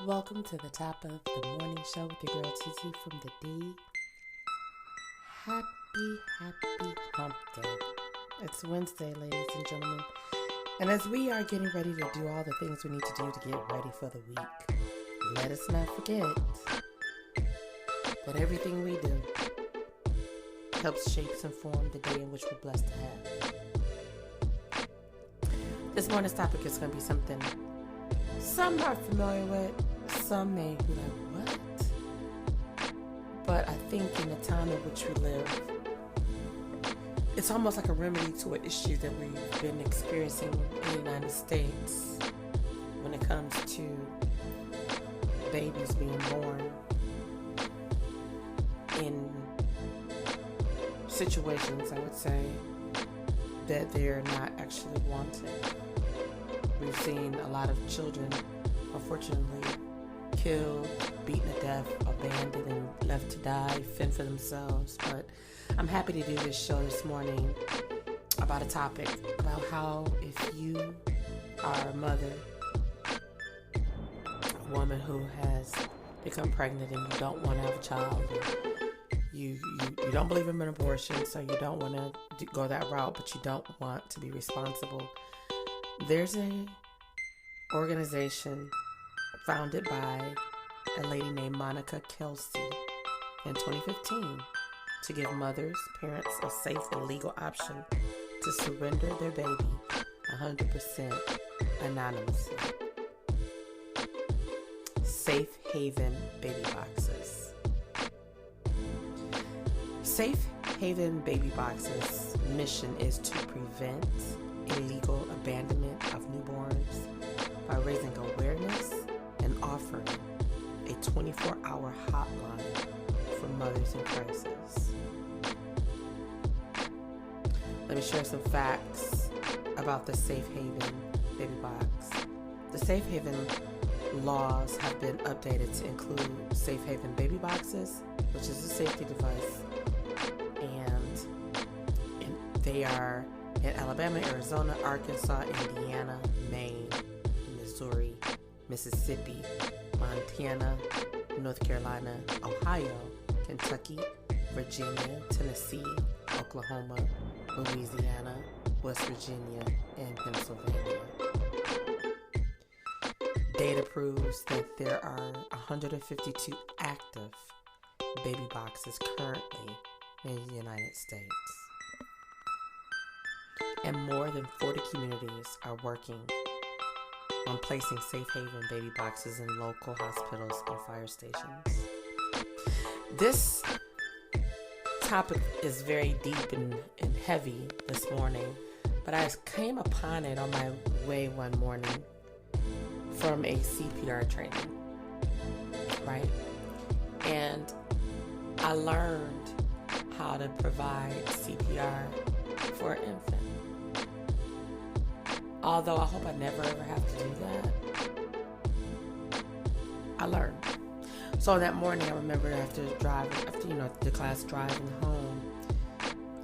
Welcome to the top of the morning show with your girl TT from the D. Happy hump day. It's Wednesday, ladies and gentlemen. And as we are getting ready to do all the things we need to do to get ready for the week, let us not forget that everything we do helps shape and form the day in which we're blessed to have. This morning's topic is going to be something some are familiar with, some may be like, what? But I think in the time in which we live, it's almost like a remedy to an issue that we've been experiencing in the United States when it comes to babies being born in situations, I would say, that they're not actually wanted. We've seen a lot of children, unfortunately, killed, beaten to death, abandoned, and left to die, fend for themselves. But I'm happy to do this show this morning about a topic about how if you are a mother, a woman who has become pregnant and you don't want to have a child, you don't believe in an abortion, so you don't want to go that route, but you don't want to be responsible. There's a organization founded by a lady named Monica Kelsey in 2015 to give mothers, parents a safe and legal option to surrender their baby 100% anonymously. Safe Haven Baby Boxes. Safe Haven Baby Boxes' mission is to prevent illegal abandonment of newborns by raising awareness and offering a 24-hour hotline for mothers in crisis. Let me share some facts about the Safe Haven Baby Box. The Safe Haven laws have been updated to include Safe Haven Baby Boxes, which is a safety device, and they are in Alabama, Arizona, Arkansas, Indiana, Maine, Missouri, Mississippi, Montana, North Carolina, Ohio, Kentucky, Virginia, Tennessee, Oklahoma, Louisiana, West Virginia, and Pennsylvania. Data proves that there are 152 active baby boxes currently in the United States. And more than 40 communities are working on placing Safe Haven baby boxes in local hospitals and fire stations. This topic is very deep and heavy this morning, but I came upon it on my way one morning from a CPR training, right? And I learned how to provide CPR for an infant. Although I hope I never ever have to do that, I learned. So that morning, I remember after the class driving home,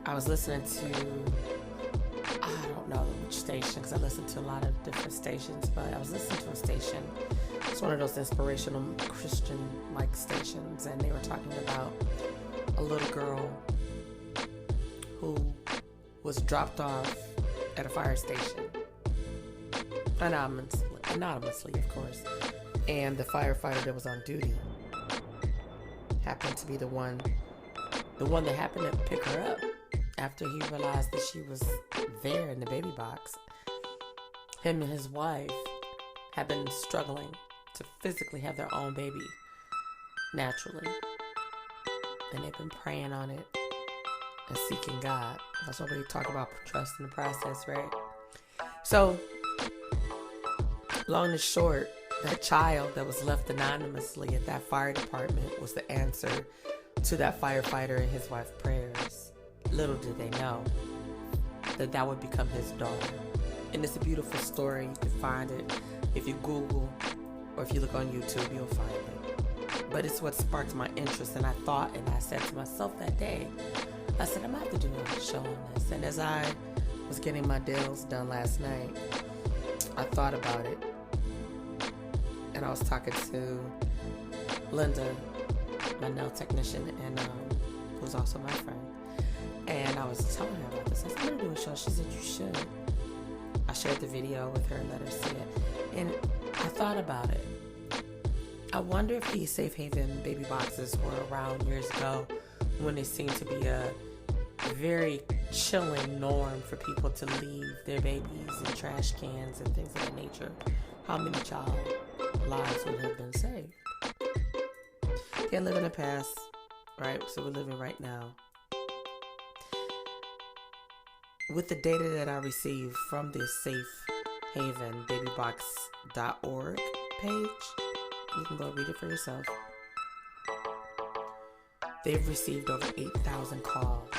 I was listening to, I don't know which station, because I listen to a lot of different stations, but I was listening to a station. It's one of those inspirational Christian-like stations, and they were talking about a little girl who was dropped off at a fire station. Anonymously, of course. And the firefighter that was on duty happened to be the one that happened to pick her up after he realized that she was there in the baby box. Him and his wife have been struggling to physically have their own baby naturally. And they've been praying on it and seeking God. That's what we talk about, trusting the process, right? So, long and short, that child that was left anonymously at that fire department was the answer to that firefighter and his wife's prayers. Little did they know that would become his daughter. And it's a beautiful story. You can find it if you Google or if you look on YouTube, you'll find it. But it's what sparked my interest, and I thought, and I said to myself that day, I said, I'm going to have to do a show on this. And as I was getting my nails done last night, I thought about it. and I was talking to Linda, my nail technician, and who's also my friend. And I was telling her about this. I said, I'm gonna do a show. She said, you should. I shared the video with her and let her see it. And I thought about it. I wonder if these safe haven baby boxes were around years ago when it seemed to be a very chilling norm for people to leave their babies in trash cans and things of that nature. How many child lives would have been saved? Can't live in the past, right? So we're living right now. With the data that I received from the Safe Haven babybox.org page, you can go read it for yourself. They've received over 8,000 calls.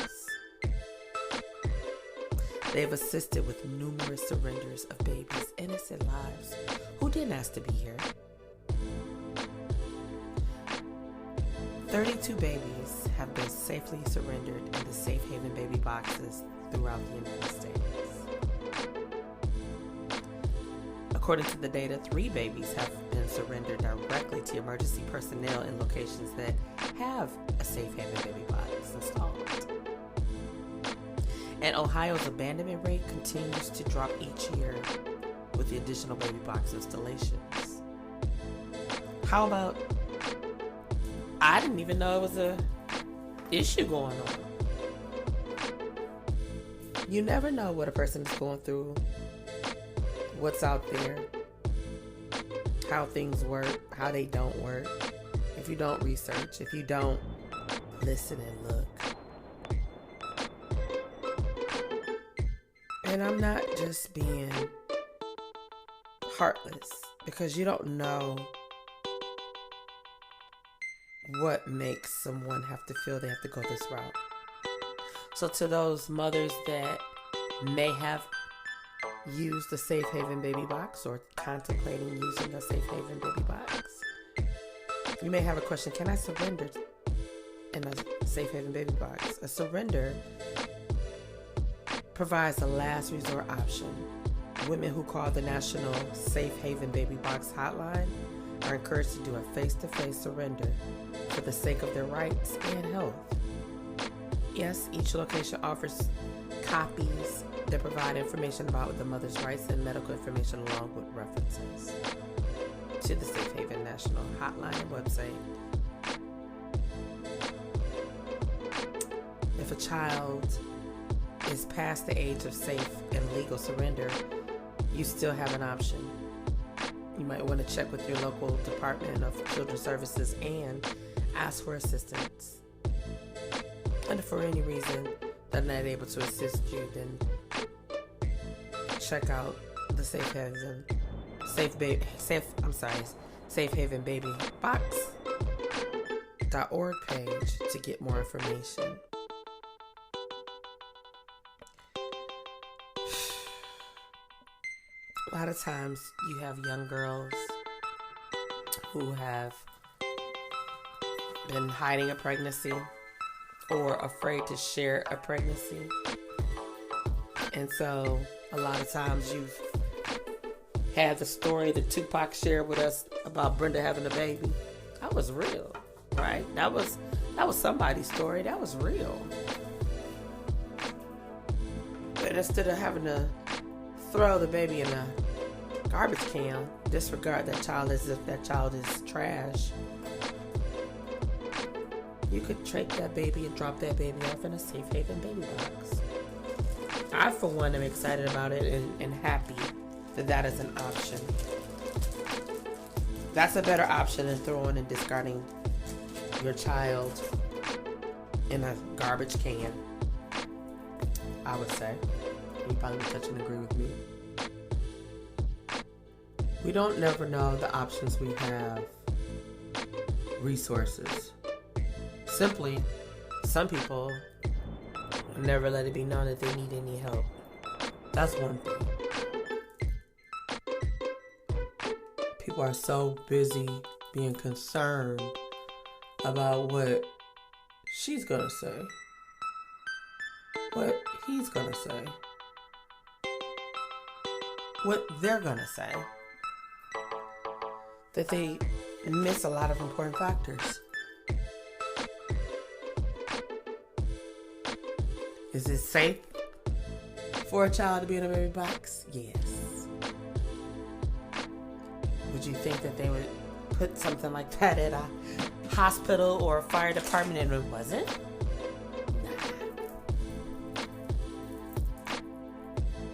They've assisted with numerous surrenders of babies' innocent lives who didn't ask to be here. 32 babies have been safely surrendered in the Safe Haven baby boxes throughout the United States. According to the data, 3 babies have been surrendered directly to emergency personnel in locations that have a Safe Haven baby box installed. And Ohio's abandonment rate continues to drop each year with the additional baby box installations. How about, I didn't even know it was a issue going on. You never know what a person is going through, what's out there, how things work, how they don't work. If you don't research, if you don't listen and look. And I'm not just being heartless, because you don't know what makes someone have to feel they have to go this route. So to those mothers that may have used the Safe Haven baby box or contemplating using a Safe Haven baby box, you may have a question: can I surrender in a Safe Haven baby box? A surrender provides a last resort option. Women who call the National Safe Haven Baby Box Hotline are encouraged to do a face-to-face surrender for the sake of their rights and health. Yes, each location offers copies that provide information about the mother's rights and medical information along with references to the Safe Haven National Hotline and website. If a child is past the age of safe and legal surrender, you still have an option. You might want to check with your local Department of Children's Services and ask for assistance. And if for any reason they're not able to assist you, then check out the Safe Haven Baby Box.org page to get more information. A lot of times you have young girls who have been hiding a pregnancy or afraid to share a pregnancy. And so a lot of times you've had the story that Tupac shared with us about Brenda having a baby. That was real, right? That was somebody's story. That was real. But instead of having to throw the baby in a garbage can, disregard that child as if that child is trash, you could take that baby and drop that baby off in a Safe Haven baby box. I, for one, am excited about it and happy that that is an option. That's a better option than throwing and discarding your child in a garbage can, I would say. You probably touch and agree with me. We don't never know the options we have. Resources. Simply, some people never let it be known that they need any help. That's one thing. People are so busy being concerned about what she's gonna say, what he's gonna say, what they're gonna say. that they miss a lot of important factors. Is it safe for a child to be in a baby box? Yes. Would you think that they would put something like that at a hospital or a fire department and it wasn't? Nah.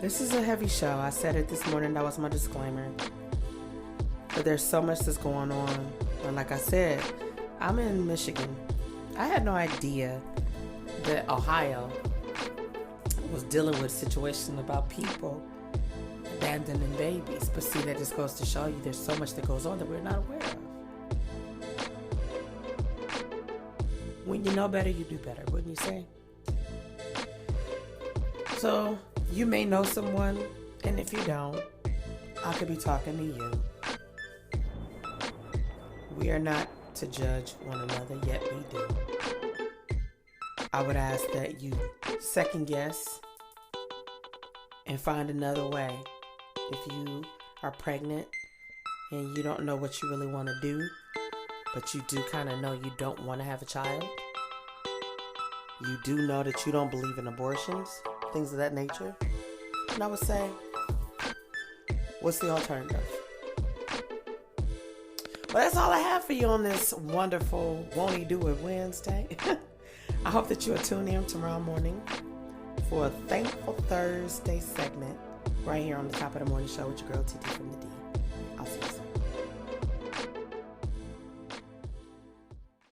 This is a heavy show. I said it this morning. That was my disclaimer. But there's so much that's going on. And like I said, I'm in Michigan. I had no idea that Ohio was dealing with a situation about people abandoning babies. But see, that just goes to show you there's so much that goes on that we're not aware of. When you know better, you do better, wouldn't you say? So you may know someone, and if you don't, I could be talking to you. We are not to judge one another, yet we do. I would ask that you second guess and find another way. If you are pregnant and you don't know what you really want to do, but you do kind of know you don't want to have a child, you do know that you don't believe in abortions, things of that nature, and I would say, what's the alternative? Well, that's all I have for you on this wonderful Won't He Do It Wednesday. I hope that you will tune in tomorrow morning for a Thankful Thursday segment right here on the Top of the Morning Show with your girl TT from the D.